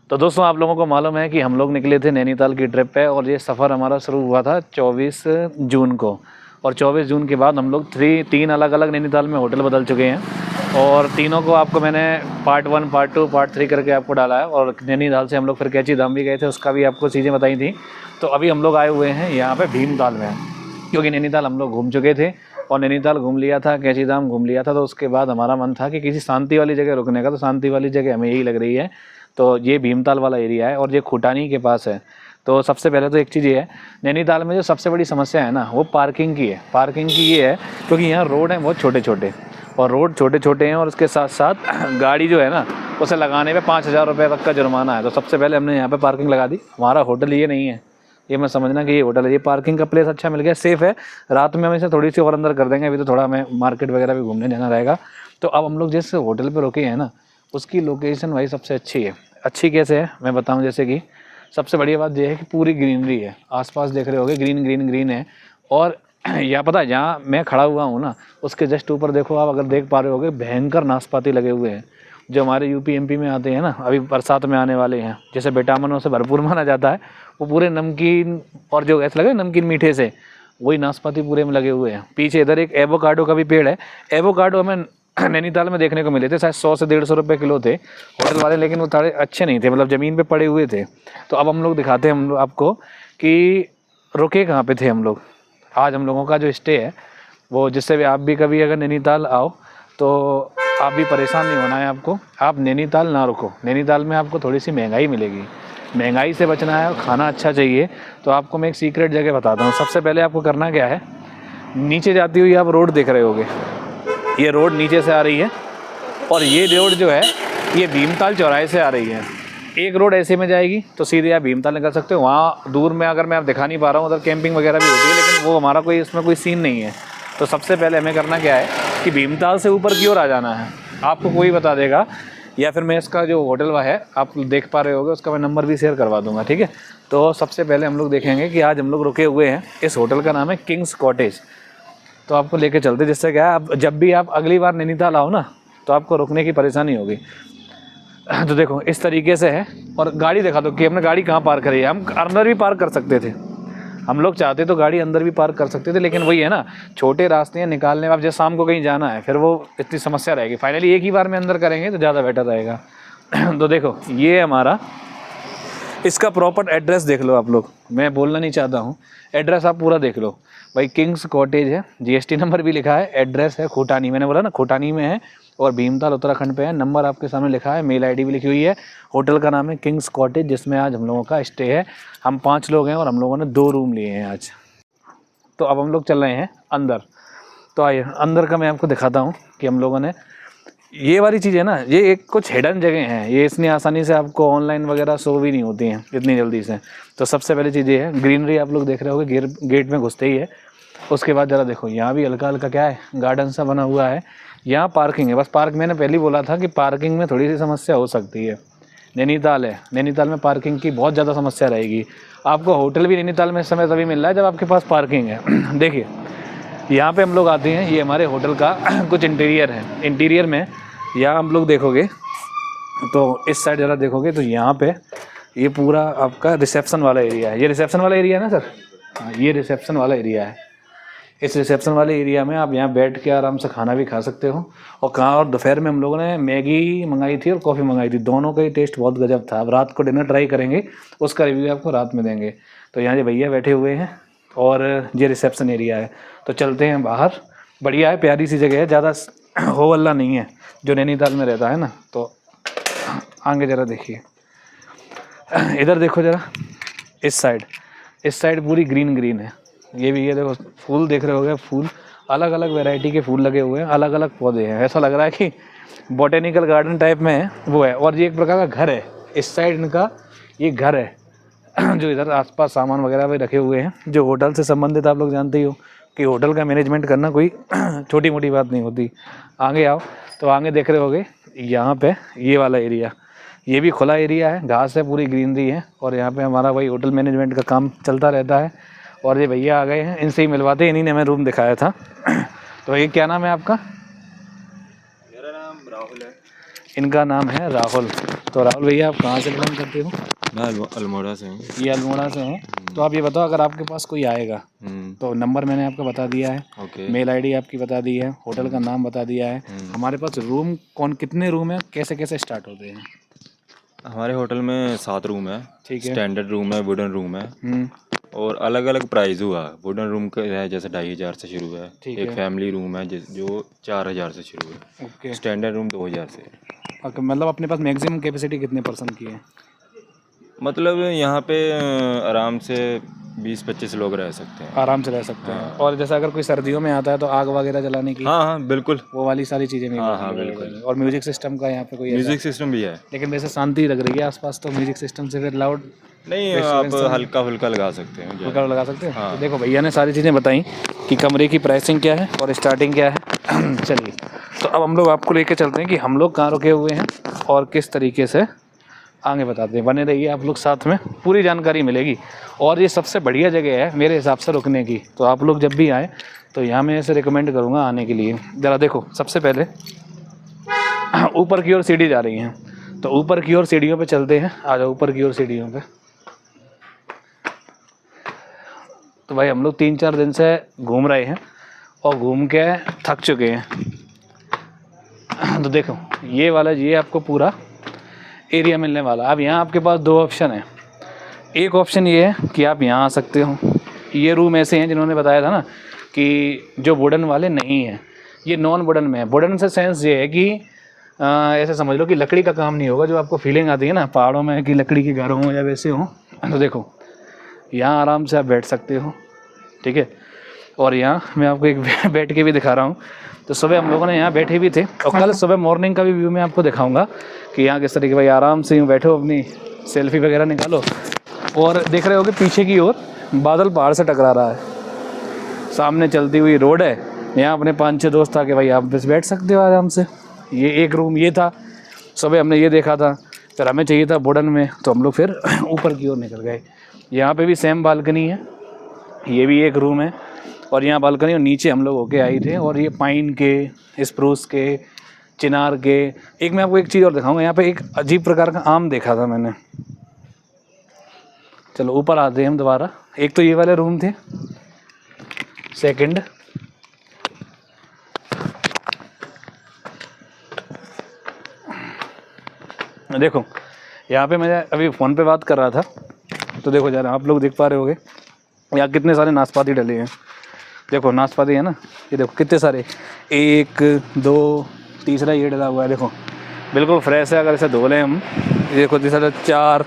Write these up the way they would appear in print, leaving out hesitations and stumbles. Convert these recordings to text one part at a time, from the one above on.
तो दोस्तों आप लोगों को मालूम है कि हम लोग निकले थे नैनीताल की ट्रिप पे और ये सफ़र हमारा शुरू हुआ था 24 जून को। और 24 जून के बाद हम लोग तीन अलग अलग नैनीताल में होटल बदल चुके हैं और तीनों को आपको मैंने पार्ट 1, पार्ट 2, पार्ट 3 करके आपको डाला है। और नैनीताल से हम लोग फिर कैची धाम भी गए थे, उसका भी आपको चीज़ें बताई थी। तो अभी हम लोग आए हुए हैं यहाँ पर भीमताल में, क्योंकि नैनीताल हम लोग घूम चुके थे और नैनीताल घूम लिया था, कैची धाम घूम लिया था। तो उसके बाद हमारा मन था कि किसी शांति वाली जगह रुकने का, तो शांति वाली जगह हमें यही लग रही है। तो ये भीमताल वाला एरिया है और ये खुटानी के पास है। तो सबसे पहले तो एक चीज़ ये है, नैनीताल में जो सबसे बड़ी समस्या है ना, वो पार्किंग की है। पार्किंग की ये है क्योंकि यहाँ रोड हैं बहुत छोटे छोटे, और रोड छोटे छोटे हैं और उसके साथ साथ गाड़ी जो है ना, उसे लगाने पे 5,000 रुपये तक का जुर्माना है। तो सबसे पहले हमने यहाँ पे पार्किंग लगा दी। हमारा होटल ये नहीं है, ये मैं समझना कि ये होटल है। ये पार्किंग का प्लेस अच्छा मिल गया, सेफ़ है। रात में हम इसे थोड़ी सी और अंदर कर देंगे, अभी तो थोड़ा हमें मार्केट वगैरह भी घूमने जाना रहेगा। तो अब हम लोग जिस होटल पर रुके हैं ना, उसकी लोकेशन भाई सबसे अच्छी है। अच्छी कैसे है मैं बताऊं, जैसे कि सबसे बढ़िया बात यह है कि पूरी ग्रीनरी है। आसपास देख रहे होगे ग्रीन ग्रीन ग्रीन है। और यहाँ पता है, जहाँ मैं खड़ा हुआ हूँ ना, उसके जस्ट ऊपर देखो आप, अगर देख पा रहे होगे, भयंकर नाशपाती लगे हुए हैं जो हमारे यूपी एमपी में आते हैं ना, अभी बरसात में आने वाले हैं। जैसे विटामिनों से भरपूर माना जाता है, वो पूरे नमकीन और जो ऐसे लगे नमकीन मीठे से, वही नाशपाती पूरे में लगे हुए हैं। पीछे इधर एक एवोकाडो का भी पेड़ है। एवोकाडो हमें नैनीताल में देखने को मिले थे, शायद 100 से 150 रुपये किलो थे होटल वाले, लेकिन वो थोड़े अच्छे नहीं थे, मतलब ज़मीन पे पड़े हुए थे। तो अब हम लोग दिखाते हैं हम लोग आपको कि रुके कहाँ पे थे हम लोग। आज हम लोगों का जो स्टे है वो, जिससे भी आप भी कभी अगर नैनीताल आओ तो आप भी परेशान नहीं होना है आपको। आप नैनीताल ना रुको, नैनीताल में आपको थोड़ी सी महंगाई मिलेगी। महंगाई से बचना है और खाना अच्छा चाहिए, तो आपको मैं एक सीक्रेट जगह बताता हूँ। सबसे पहले आपको करना क्या है, नीचे जाती हुई आप रोड देख रहे होगे, ये रोड नीचे से आ रही है और ये रोड जो है ये भीमताल चौराहे से आ रही है। एक रोड ऐसे में जाएगी तो सीधे आप भीमताल निकल सकते हो। वहाँ दूर में अगर मैं आप दिखा नहीं पा रहा हूँ, उधर कैंपिंग वगैरह भी होती है, लेकिन वो हमारा कोई इसमें कोई सीन नहीं है। तो सबसे पहले हमें करना क्या है कि भीमताल से ऊपर की ओर आ जाना है। आपको कोई बता देगा, या फिर मैं इसका जो होटल है आप देख पा रहे होगे, उसका मैं नंबर भी शेयर करवा दूँगा, ठीक है। तो सबसे पहले हम लोग देखेंगे कि आज हम लोग रुके हुए हैं, इस होटल का नाम है किंग्स कॉटेज। तो आपको लेके चलते, जिससे क्या है, आप जब भी आप अगली बार नैनीताल आओ ना, तो आपको रुकने की परेशानी होगी। तो देखो इस तरीके से है, और गाड़ी दिखा दो कि हमने गाड़ी कहाँ पार्क करी है। हम अंदर भी पार्क कर सकते थे, हम लोग चाहते तो गाड़ी अंदर भी पार्क कर सकते थे, लेकिन वही है ना, छोटे रास्ते हैं निकालने में। आप जैसे शाम को कहीं जाना है, फिर वो इतनी समस्या रहेगी। फाइनली एक ही बार में अंदर करेंगे तो ज़्यादा बेटर रहेगा। तो देखो ये हमारा, इसका प्रॉपर एड्रेस देख लो आप लोग, मैं बोलना नहीं चाहता हूँ, एड्रेस आप पूरा देख लो भाई। किंग्स कॉटेज है, जीएसटी नंबर भी लिखा है, एड्रेस है खुटानी, मैंने बोला ना खुटानी में है, और भीमताल उत्तराखंड पे है। नंबर आपके सामने लिखा है, मेल आईडी भी लिखी हुई है। होटल का नाम है किंग्स कॉटेज, जिसमें आज हम लोगों का स्टे है। हम 5 लोग हैं और हम लोगों ने 2 रूम लिए हैं आज। तो अब हम लोग चल रहे हैं अंदर। तो आइए अंदर का मैं आपको दिखाता हूँ कि हम लोगों ने, ये वाली चीज़ है ना, ये एक कुछ हिडन जगह हैं, ये इतनी आसानी से आपको ऑनलाइन वगैरह शो भी नहीं होती हैं इतनी जल्दी से। तो सबसे पहले चीज़ ये है, ग्रीनरी आप लोग देख रहे होगे गेट में घुसते ही है। उसके बाद ज़रा देखो, यहाँ भी हल्का हल्का क्या है, गार्डन सा बना हुआ है। यहाँ पार्किंग है, बस पार्क, मैंने पहले ही बोला था कि पार्किंग में थोड़ी सी समस्या हो सकती है। नैनीताल है, नैनीताल में पार्किंग की बहुत ज़्यादा समस्या रहेगी। आपको होटल भी नैनीताल में इस समय तभी मिल रहा है जब आपके पास पार्किंग है। देखिए यहाँ पे हम लोग आते हैं, ये हमारे होटल का कुछ इंटीरियर है। इंटीरियर में यहाँ हम लोग देखोगे तो इस साइड ज़रा देखोगे तो यहाँ पे ये पूरा आपका रिसेप्शन वाला एरिया है। ये रिसेप्शन वाला एरिया है ना सर? हाँ, ये रिसेप्शन वाला एरिया है। इस रिसेप्शन वाले एरिया में आप यहाँ बैठ के आराम से खाना भी खा सकते हो। और कहाँ, और दोपहर में हम लोगों ने मैगी मंगाई थी और कॉफ़ी मंगाई थी, दोनों का ही टेस्ट बहुत गजब था। अब रात को डिनर ट्राई करेंगे, उसका रिव्यू आपको रात में देंगे। तो यहाँ ये भैया बैठे हुए हैं और ये रिसेप्शन एरिया है। तो चलते हैं बाहर। बढ़िया है, प्यारी सी जगह है, ज़्यादा हो हल्ला नहीं है जो नैनीताल में रहता है ना। तो आगे ज़रा देखिए, इधर देखो ज़रा, इस साइड पूरी ग्रीन ग्रीन है। ये भी, ये देखो फूल देख रहे होगे, फूल अलग अलग वैरायटी के फूल लगे हुए हैं, अलग अलग पौधे हैं। ऐसा लग रहा है कि बॉटेनिकल गार्डन टाइप में है वो है। और ये एक प्रकार का घर है, इस साइड इनका ये घर है। जो इधर आसपास सामान वगैरह भी रखे हुए हैं, जो होटल से संबंधित, आप लोग जानते ही हो कि होटल का मैनेजमेंट करना कोई छोटी मोटी बात नहीं होती। आगे आओ तो आगे देख रहे होगे, यहाँ पे ये वाला एरिया, ये भी खुला एरिया है, घास है, पूरी ग्रीनरी है। और यहाँ पे हमारा वही होटल मैनेजमेंट का काम चलता रहता है। और ये भैया आ गए हैं, इनसे ही मिलवाते हैं, इन्हीं ने हमें रूम दिखाया था। तो ये क्या नाम है आपका? मेरा नाम राहुल है। इनका नाम है राहुल। तो राहुल भैया आप कहाँ से बिलोंग करते हो? मैं अल्मोड़ा से हूँ। ये अल्मोड़ा से हैं। तो आप ये बताओ, अगर आपके पास कोई आएगा तो नंबर मैंने आपका बता दिया है, ओके। मेल आईडी आपकी बता दी है, होटल का नाम बता दिया है। हमारे पास रूम कितने रूम है, कैसे कैसे स्टार्ट होते हैं? हमारे होटल में 7 रूम है। ठीक है। स्टैंडर्ड रूम है, वुडन रूम है, और अलग अलग प्राइस हुआ। वुडन रूम का है जैसे 2500 से शुरू है। ठीक एक है। फैमिली रूम है जो 4000 से शुरू है। ओके। स्टैंडर्ड रूम 2000 से। ओके, मतलब अपने पास मैक्सिमम कैपेसिटी कितने % की है? मतलब यहाँ पे आराम से 20-25 लोग रह सकते हैं। आराम से रह सकते हैं। और जैसे अगर कोई सर्दियों में आता है तो आग वगैरह जलाने की हाँ हाँ बिल्कुल। वो वाली सारी चीज़ें नहीं हाँ होती हाँ है। बिल्कुल। और म्यूजिक सिस्टम का यहाँ पे कोई म्यूजिक सिस्टम भी है, लेकिन वैसे शांति लग रही है आसपास, तो म्यूजिक सिस्टम से फिर लाउड नहीं आप हल्का फुल्का लगा सकते हैं। फुल्का लगा सकते हैं। हाँ। तो देखो भैया ने सारी चीज़ें बताई कि कमरे की प्राइसिंग क्या है और स्टार्टिंग क्या है। चलिए, तो अब हम लोग आपको लेके चलते हैं कि हम लोग कहाँ रुके हुए हैं और किस तरीके से आगे बताते हैं। बने रहिए आप लोग साथ में, पूरी जानकारी मिलेगी। और ये सबसे बढ़िया जगह है मेरे हिसाब से रुकने की, तो आप लोग जब भी आए तो यहाँ मैं ऐसे रिकमेंड करूँगा आने के लिए। ज़रा देखो, सबसे पहले ऊपर की ओर सीढ़ी जा रही हैं, तो ऊपर की ओर सीढ़ियों पे चलते हैं। आ जाओ ऊपर की ओर सीढ़ियों पे। तो भाई हम लोग 3-4 दिन से घूम रहे हैं और घूम के थक चुके हैं। तो देखो ये आपको पूरा एरिया मिलने वाला। अब यहाँ आपके पास 2 ऑप्शन है। एक ऑप्शन ये है कि आप यहाँ आ सकते हो। ये रूम ऐसे हैं जिन्होंने बताया था ना कि जो वुडन वाले नहीं हैं, ये नॉन वुडन में है। वुडन से सेंस ये है कि ऐसे समझ लो कि लकड़ी का काम नहीं होगा। जो आपको फीलिंग आती है ना पहाड़ों में कि लकड़ी के घर हों या वैसे हों, तो देखो यहाँ आराम से आप बैठ सकते हो। ठीक है। और यहाँ मैं आपको एक बैठ के भी दिखा रहा हूँ। तो सुबह हम लोगों ने यहाँ बैठे भी थे, और कल सुबह मॉर्निंग का भी व्यू मैं आपको दिखाऊंगा कि यहाँ किस तरीके, भाई आराम से यूँ बैठो, अपनी सेल्फी वगैरह निकालो। और देख रहे होगे पीछे की ओर बादल पहाड़ से टकरा रहा है, सामने चलती हुई रोड है। यहाँ अपने 5-6 दोस्त आके भाई आप बस बैठ सकते हो आराम से। ये एक रूम ये था, सुबह हमने ये देखा था, फिर हमें चाहिए था वुडन में, तो हम लोग फिर ऊपर की ओर निकल गए। यहाँ पे भी सेम बालकनी है, ये भी एक रूम है और यहाँ बालकनी, और नीचे हम लोग होके आए थे। और ये पाइन के, स्प्रूस के, चिनार के, एक मैं आपको एक चीज़ और दिखाऊंगा। यहाँ पे एक अजीब प्रकार का आम देखा था मैंने। चलो ऊपर आते हैं हम दोबारा। एक तो ये वाले रूम थे, सेकंड देखो यहाँ पे मैं अभी फ़ोन पे बात कर रहा था, तो देखो जरा आप लोग देख पा रहे होगे यहाँ कितने सारे नाशपाती डले हैं। देखो नाशपाती है ना, ये देखो कितने सारे, 1 2 तीसरा ये डला हुआ है। देखो बिल्कुल फ्रेश है, अगर इसे धो लें हम। ये देखो तीसरा 4,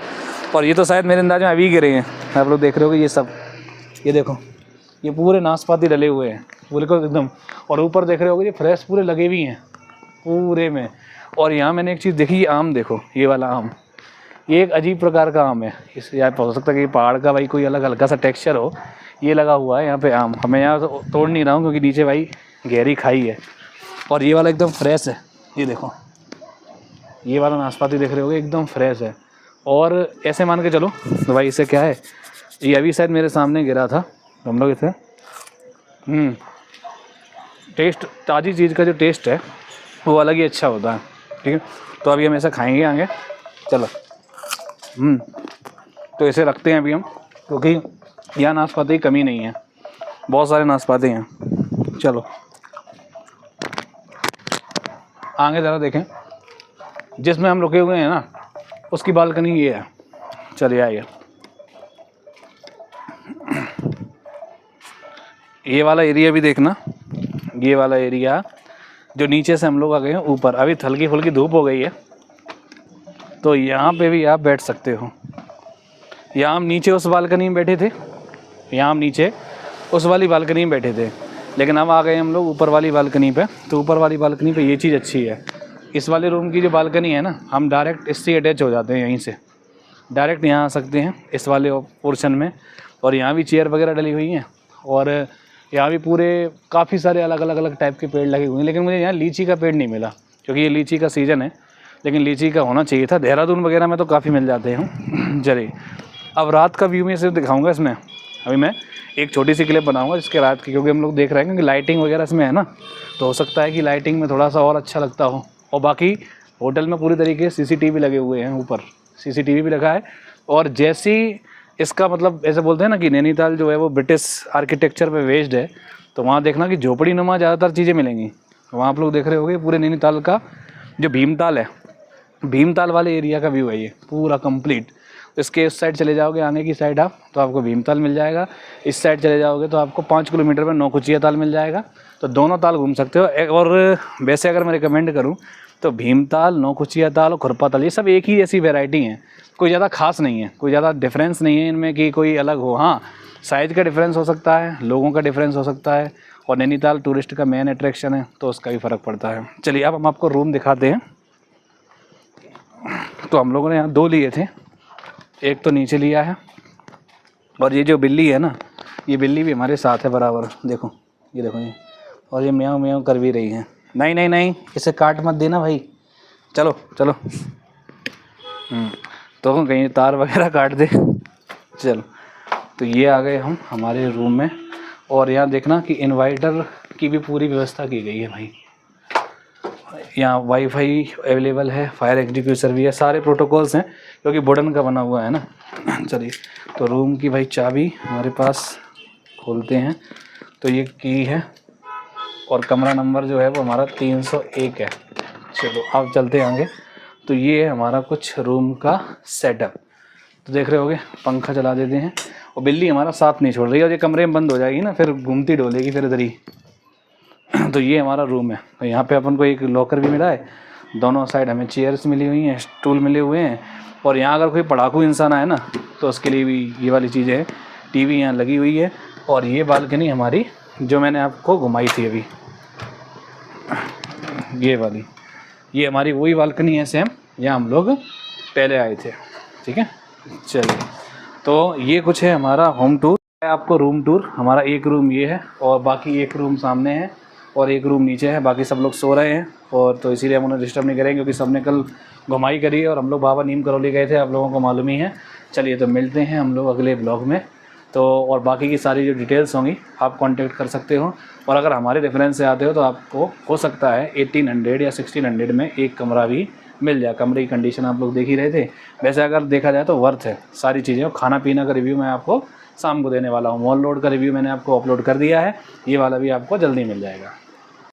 और ये तो शायद मेरे अंदाज में अभी गिरे हैं। आप लोग देख रहे होगे ये सब, ये देखो ये पूरे नाशपाती डले हुए हैं बिल्कुल एकदम। और ऊपर देख रहे होगे ये फ्रेश पूरे लगे हुए हैं पूरे में। और यहाँ मैंने एक चीज़ देखी, ये आम देखो, ये वाला आम, ये एक अजीब प्रकार का आम है। इससे यहाँ हो सकता है कि पहाड़ का भाई कोई अलग हल्का सा टेक्सचर हो। ये लगा हुआ है यहाँ पे आम, हमें यहाँ तो तोड़ नहीं रहा हूँ क्योंकि नीचे भाई गहरी खाई है। और ये वाला एकदम फ्रेश है, ये देखो ये वाला नाशपाती देख रहे होगे एकदम फ्रेश है। और ऐसे मान के चलो तो भाई इससे क्या है, ये अभी शायद मेरे सामने गिरा था, हम लोग इसे टेस्ट, ताज़ी चीज़ का जो टेस्ट है वो अलग ही अच्छा होता है। ठीक है, तो अभी हम ऐसा खाएंगे आगे। चलो तो इसे रखते हैं अभी हम, क्योंकि यहाँ नाशपाती की कमी नहीं है, बहुत सारे नाशपाती हैं। चलो आगे ज़रा देखें, जिसमें हम रुके हुए हैं ना उसकी बालकनी ये है। चलिए आइए, ये वाला एरिया भी देखना, ये वाला एरिया जो नीचे से हम लोग आ गए हैं ऊपर। अभी हल्की फुल्की धूप हो गई है, तो यहाँ पे भी आप बैठ सकते हो। यहाँ हम नीचे उस बालकनी में बैठे थे, यहाँ हम नीचे उस वाली बालकनी में बैठे थे, लेकिन अब आ गए हम लोग ऊपर वाली बालकनी पे। तो ऊपर वाली बालकनी पे ये चीज़ अच्छी है, इस वाले रूम की जो बालकनी है ना, हम डायरेक्ट इससे अटैच हो जाते हैं, यहीं से डायरेक्ट यहाँ आ सकते हैं इस वाले पोर्शन में। और यहाँ भी चेयर वगैरह डली हुई हैं, और यहाँ भी पूरे काफ़ी सारे अलग अलग टाइप के पेड़ लगे हुए हैं। लेकिन मुझे यहाँ लीची का पेड़ नहीं मिला, क्योंकि ये लीची का सीज़न है, लेकिन लीची का होना चाहिए था। देहरादून वगैरह में तो काफ़ी मिल जाते हैं। चलिए अब रात का व्यू में सिर्फ दिखाऊंगा इसमें। अभी मैं एक छोटी सी क्लिप बनाऊंगा जिसके रात की, क्योंकि हम लोग देख रहे हैं क्योंकि लाइटिंग वगैरह इसमें है ना, तो हो सकता है कि लाइटिंग में थोड़ा सा और अच्छा लगता हो। और बाकी होटल में पूरी तरीके से CCTV लगे हुए हैं, ऊपर CCTV भी लगा है। और जैसी इसका मतलब ऐसे बोलते हैं ना कि नैनीताल जो है वो ब्रिटिश आर्किटेक्चर पे बेस्ड है, तो वहाँ देखना कि झोपड़ी नुमा ज़्यादातर चीज़ें मिलेंगी। वहाँ आप लोग देख रहे होंगे पूरे नैनीताल का जो भीमताल है, भीमताल वाले एरिया का व्यू है ये पूरा कंप्लीट। इसके इस साइड चले जाओगे आगे की साइड आप, तो आपको भीमताल मिल जाएगा। इस साइड चले जाओगे तो आपको 5 किलोमीटर में नौकुचिया ताल मिल जाएगा। तो दोनों ताल घूम सकते हो। और वैसे अगर मैं रिकमेंड करूँ तो भीमताल, नौकुचिया ताल और खुरपा ताल ये सब एक ही जैसी वेराइटी हैं, कोई ज़्यादा खास नहीं है, कोई ज़्यादा डिफरेंस नहीं है इनमें कि कोई अलग हो। हाँ, साइज़ का डिफरेंस हो सकता है, लोगों का डिफरेंस हो सकता है, और नैनीताल टूरिस्ट का मेन अट्रैक्शन है तो उसका भी फ़र्क पड़ता है। चलिए अब हम आपको रूम दिखाते हैं। तो हम लोगों ने यहाँ 2 लिए थे, एक तो नीचे लिया है, और ये जो बिल्ली है ना, ये बिल्ली भी हमारे साथ है बराबर। देखो ये देखो ये, और ये म्याऊं म्याऊं कर भी रही है। नहीं नहीं नहीं, इसे काट मत देना भाई, चलो चलो। तो कहीं तार वगैरह काट दे। चलो, तो ये आ गए हम हमारे रूम में। और यहाँ देखना कि इन्वर्टर की भी पूरी व्यवस्था की गई है भाई। यहाँ वाईफाई अवेलेबल है, फायर एक्सटिंग्विशर भी है, सारे प्रोटोकॉल्स हैं क्योंकि वुडन का बना हुआ है ना। चलिए, तो रूम की भाई चाबी हमारे पास, खोलते हैं तो ये की है, और कमरा नंबर जो है वो हमारा 301 है। चलो अब चलते हैं आगे। तो ये है हमारा कुछ रूम का सेटअप। तो देख रहे होगे, पंखा चला देते हैं, और बिल्ली हमारा साथ नहीं छोड़ रही है, और ये कमरे में बंद हो जाएगी ना, फिर घूमती डोलेगी फिर इधर ही। तो ये हमारा रूम है। तो यहाँ पे अपन को एक लॉकर भी मिला है, दोनों साइड हमें चेयर्स मिली हुई हैं, स्टूल मिले हुए हैं। और यहाँ अगर कोई पढ़ाकू इंसान आए ना तो उसके लिए भी ये वाली चीज़ें हैं। टीवी यहाँ लगी हुई है, और ये बालकनी हमारी जो मैंने आपको घुमाई थी अभी, ये वाली, ये हमारी वही बालकनी है सेम, यहाँ हम लोग पहले आए थे। ठीक है, चलिए, तो ये कुछ है हमारा होम टूर। आपको रूम टूर, हमारा एक रूम ये है, और बाकी एक रूम सामने है, और एक रूम नीचे है। बाकी सब लोग सो रहे हैं, और तो इसीलिए हम उन्हें डिस्टर्ब नहीं करेंगे क्योंकि सबने कल घुमाई करी है, और हम लोग बाबा नीम करौली गए थे, आप लोगों को मालूम ही है। चलिए, तो मिलते हैं हम लोग अगले ब्लॉग में। तो और बाकी की सारी जो डिटेल्स होंगी आप कांटेक्ट कर सकते हो, और अगर हमारे रेफरेंस से आते हो तो आपको हो सकता है 1800 या 1600 में एक कमरा भी मिल जाए। कमरे की कंडीशन आप लोग देख ही रहे थे। वैसे अगर देखा जाए तो वर्थ है सारी चीज़ें। और खाना पीना का रिव्यू मैं आपको शाम को देने वाला हूँ। मॉल रोड का रिव्यू मैंने आपको अपलोड कर दिया है, ये वाला भी आपको जल्दी मिल जाएगा।